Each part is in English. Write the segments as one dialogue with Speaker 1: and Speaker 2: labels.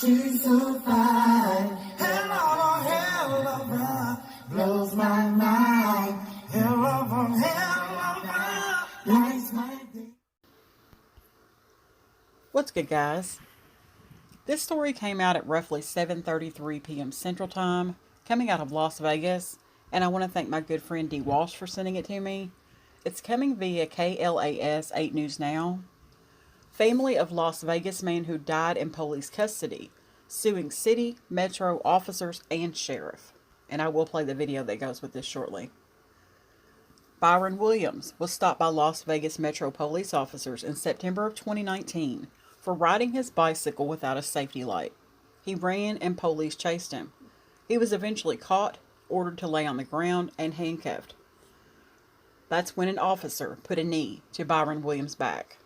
Speaker 1: she's so fine. Hell of a ride, blows my mind. Hell of a ride, lights my day.
Speaker 2: What's good, guys? This story came out at roughly 7:33 p.m. Central Time, coming out of Las Vegas, and I want to thank my good friend D. Walsh for sending it to me. It's coming via KLAS 8 News Now. Family of Las Vegas man who died in police custody, suing city, metro officers, and sheriff. And I will play the video that goes with this shortly. Byron Williams was stopped by Las Vegas Metro police officers in September of 2019 for riding his bicycle without a safety light. He ran and police chased him. He was eventually caught, ordered to lay on the ground, and handcuffed. That's when an officer put a knee to Byron Williams' back.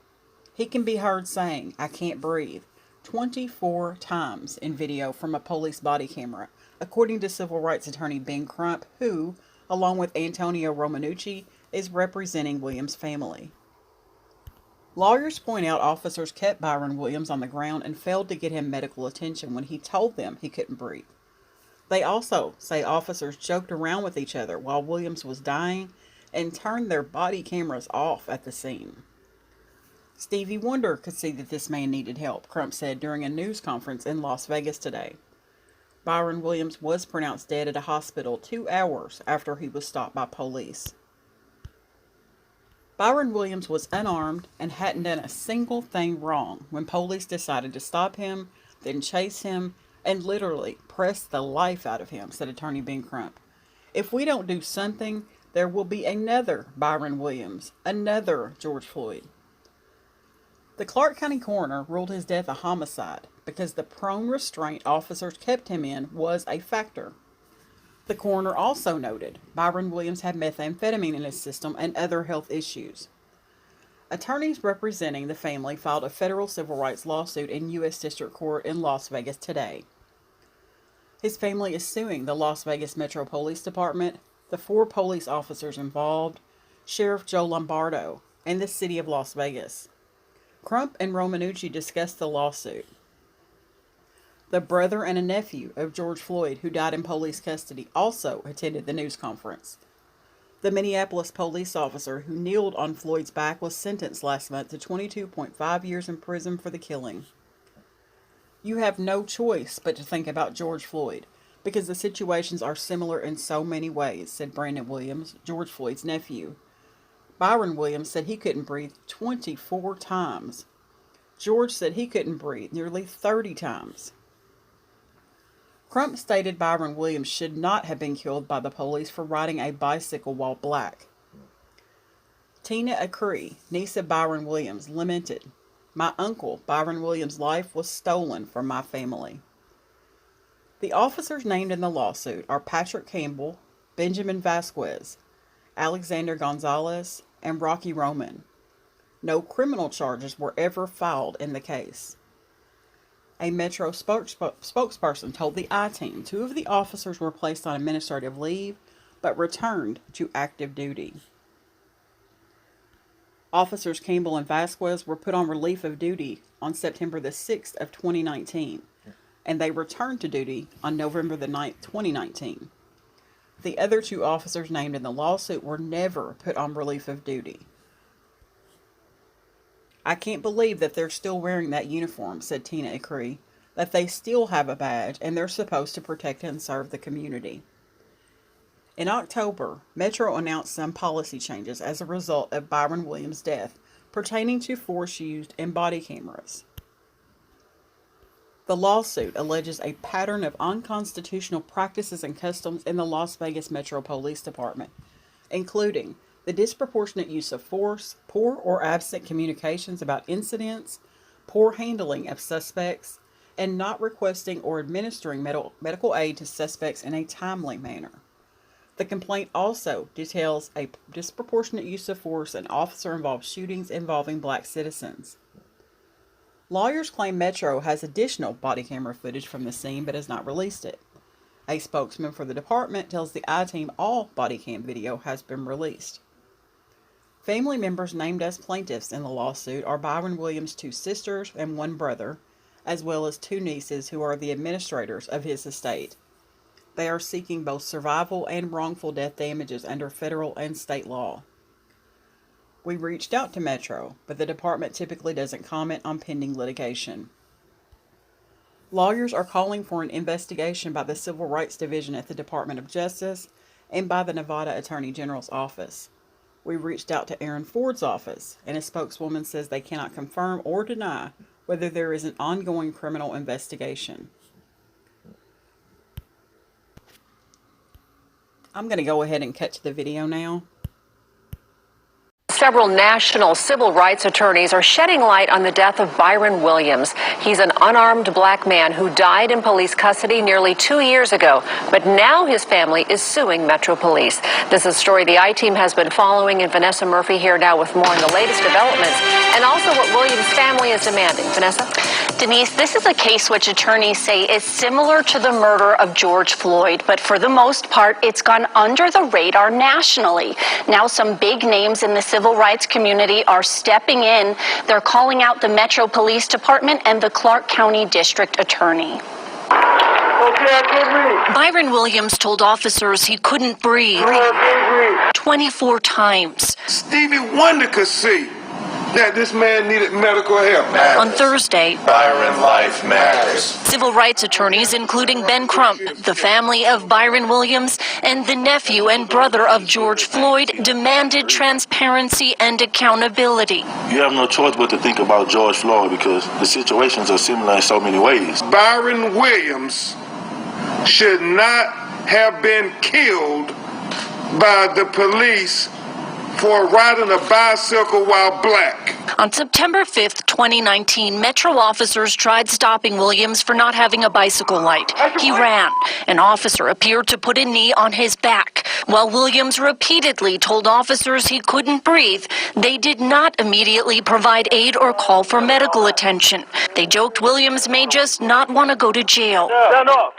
Speaker 2: He can be heard saying, "I can't breathe," 24 times in video from a police body camera, according to civil rights attorney Ben Crump, who, along with Antonio Romanucci, is representing Williams' family. Lawyers point out officers kept Byron Williams on the ground and failed to get him medical attention when he told them he couldn't breathe. They also say officers joked around with each other while Williams was dying and turned their body cameras off at the scene. Stevie Wonder could see that this man needed help, Crump said during a news conference in Las Vegas today. Byron Williams was pronounced dead at a hospital 2 hours after he was stopped by police. Byron Williams was unarmed and hadn't done a single thing wrong when police decided to stop him, then chase him, and literally press the life out of him, said attorney Ben Crump. If we don't do something, there will be another Byron Williams, another George Floyd. The Clark County coroner ruled his death a homicide because the prone restraint officers kept him in was a factor. The coroner also noted Byron Williams had methamphetamine in his system and other health issues. Attorneys representing the family filed a federal civil rights lawsuit in U.S. District Court in Las Vegas today. His family is suing the Las Vegas Metro Police Department, the 4 police officers involved, Sheriff Joe Lombardo, and the city of Las Vegas. Crump and Romanucci discussed the lawsuit. The brother and a nephew of George Floyd, who died in police custody, also attended the news conference. The Minneapolis police officer who kneeled on Floyd's back was sentenced last month to 22.5 years in prison for the killing. You have no choice but to think about George Floyd, because the situations are similar in so many ways, said Brandon Williams, George Floyd's nephew. Byron Williams said he couldn't breathe 24 times. George said he couldn't breathe nearly 30 times. Crump stated Byron Williams should not have been killed by the police for riding a bicycle while black. Tina Acree, niece of Byron Williams, lamented, "My uncle, Byron Williams' life was stolen from my family." The officers named in the lawsuit are Patrick Campbell, Benjamin Vasquez, Alexander Gonzalez, and Rocky Roman. No criminal charges were ever filed in the case. A Metro spokesperson told the I-Team 2 of the officers were placed on administrative leave, but returned to active duty. Officers Campbell and Vasquez were put on relief of duty on September the 6th of 2019, and they returned to duty on November the 9th, 2019. The other 2 officers named in the lawsuit were never put on relief of duty. "I can't believe that they're still wearing that uniform," said Tina Acree, "that they still have a badge and they're supposed to protect and serve the community." In October, Metro announced some policy changes as a result of Byron Williams' death pertaining to force used in body cameras. The lawsuit alleges a pattern of unconstitutional practices and customs in the Las Vegas Metro Police Department, including the disproportionate use of force, poor or absent communications about incidents, poor handling of suspects, and not requesting or administering medical aid to suspects in a timely manner. The complaint also details a disproportionate use of force in officer-involved shootings involving black citizens. Lawyers claim Metro has additional body camera footage from the scene but has not released it. A spokesman for the department tells the I-Team all body cam video has been released. Family members named as plaintiffs in the lawsuit are Byron Williams' 2 sisters and 1 brother, as well as 2 nieces who are the administrators of his estate. They are seeking both survival and wrongful death damages under federal and state law. We reached out to Metro, but the department typically doesn't comment on pending litigation. Lawyers are calling for an investigation by the Civil Rights Division at the Department of Justice and by the Nevada Attorney General's office. We reached out to Aaron Ford's office, and a spokeswoman says they cannot confirm or deny whether there is an ongoing criminal investigation. I'm going to go ahead and cut to the video now.
Speaker 3: Several national civil rights attorneys are shedding light on the death of Byron Williams. He's an unarmed black man who died in police custody nearly 2 years ago, but now his family is suing Metro Police. This is a story the I-Team has been following, and Vanessa Murphy here now with more on the latest developments and also what Williams' family is demanding. Vanessa?
Speaker 4: Denise, this is a case which attorneys say is similar to the murder of George Floyd, but for the most part, it's gone under the radar nationally. Now some big names in the civil rights community are stepping in. They're calling out the Metro Police Department and the Clark County District Attorney. Byron Williams told officers he couldn't breathe 24 times.
Speaker 5: Stevie Wonder could see that this man needed medical help.
Speaker 4: On Thursday,
Speaker 5: Byron life matters.
Speaker 4: civil rights attorneys, including Ben Crump, the family of Byron Williams, and the nephew and brother of George Floyd, demanded transparency and accountability.
Speaker 6: You have no choice but to think about George Floyd because the situations are similar in so many ways.
Speaker 5: Byron Williams should not have been killed by the police for riding a bicycle while black.
Speaker 4: On September 5th, 2019, Metro officers tried stopping Williams for not having a bicycle light. He ran. An officer appeared to put a knee on his back. While Williams repeatedly told officers he couldn't breathe, they did not immediately provide aid or call for medical attention. They joked Williams may just not want to go to jail.
Speaker 5: Stand up.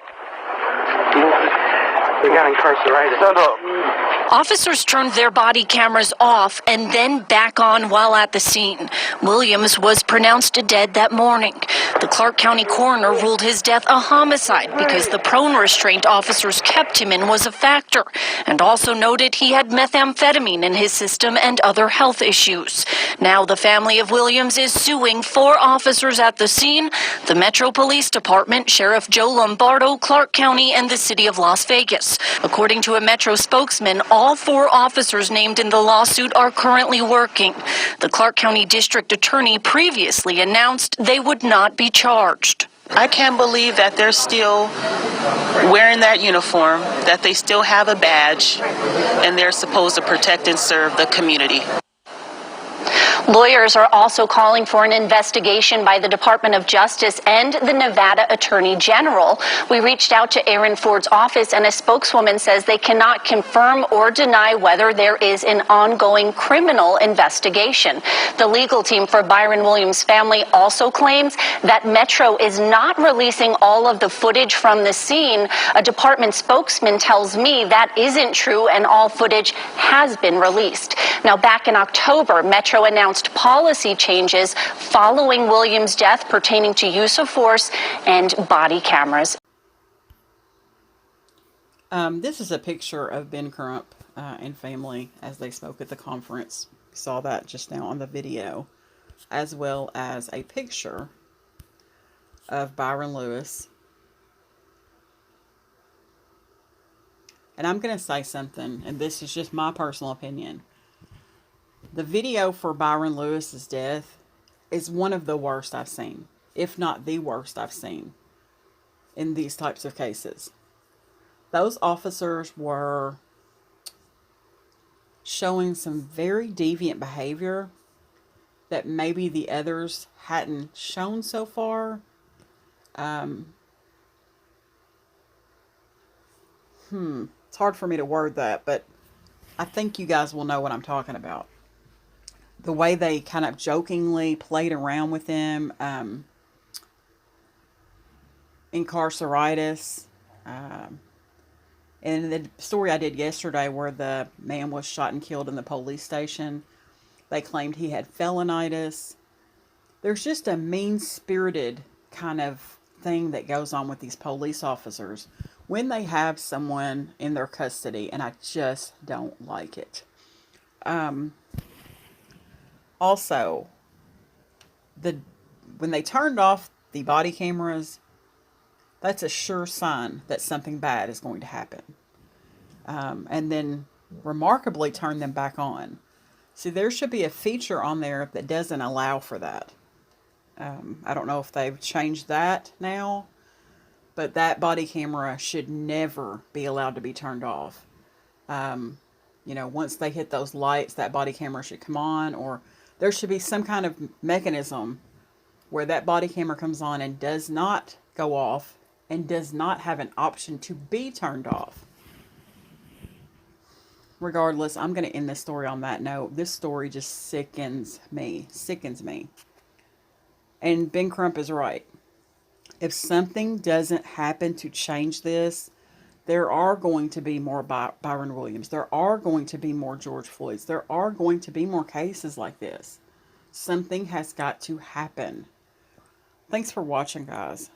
Speaker 7: We got incarcerated.
Speaker 5: Stand up.
Speaker 4: Officers turned their body cameras off and then back on while at the scene. Williams was pronounced dead that morning. The Clark County coroner ruled his death a homicide because the prone restraint officers kept him in was a factor, and also noted he had methamphetamine in his system and other health issues. Now the family of Williams is suing 4 officers at the scene, the Metro Police Department, Sheriff Joe Lombardo, Clark County, and the city of Las Vegas. According to a Metro spokesman, all 4 officers named in the lawsuit are currently working. The Clark County District Attorney previously announced they would not be charged.
Speaker 8: I can't believe that they're still wearing that uniform, that they still have a badge, and they're supposed to protect and serve the community.
Speaker 4: Lawyers are also calling for an investigation by the Department of Justice and the Nevada Attorney General. We reached out to Aaron Ford's office, and a spokeswoman says they cannot confirm or deny whether there is an ongoing criminal investigation. The legal team for Byron Williams' family also claims that Metro is not releasing all of the footage from the scene. A department spokesman tells me that isn't true, and all footage has been released. Now, back in October, Metro announced policy changes following Williams' death pertaining to use of force and body cameras.
Speaker 2: This is a picture of Ben Crump and family as they spoke at the conference. We saw that just now on the video, as well as a picture of Byron Lewis. And I'm going to say something, and this is just my personal opinion. The video for Byron Lewis's death is one of the worst I've seen, if not the worst I've seen in these types of cases. Those officers were showing some very deviant behavior that maybe the others hadn't shown so far. It's hard for me to word that, but I think you guys will know what I'm talking about. The way they kind of jokingly played around with him, incarceritis, and the story I did yesterday where the man was shot and killed in the police station, they claimed he had felonitis. There's just a mean-spirited kind of thing that goes on with these police officers when they have someone in their custody, and I just don't like it. Also, when they turned off the body cameras, that's a sure sign that something bad is going to happen. And then remarkably turn them back on. See, there should be a feature on there that doesn't allow for that. I don't know if they've changed that now, but that body camera should never be allowed to be turned off. Once they hit those lights, that body camera should come on, or there should be some kind of mechanism where that body camera comes on and does not go off and does not have an option to be turned off. Regardless, I'm going to end this story on that note. This story just sickens me. And Ben Crump is right. If something doesn't happen to change this, there are going to be more Byron Williams. There are going to be more George Floyds. There are going to be more cases like this. Something has got to happen. Thanks for watching, guys.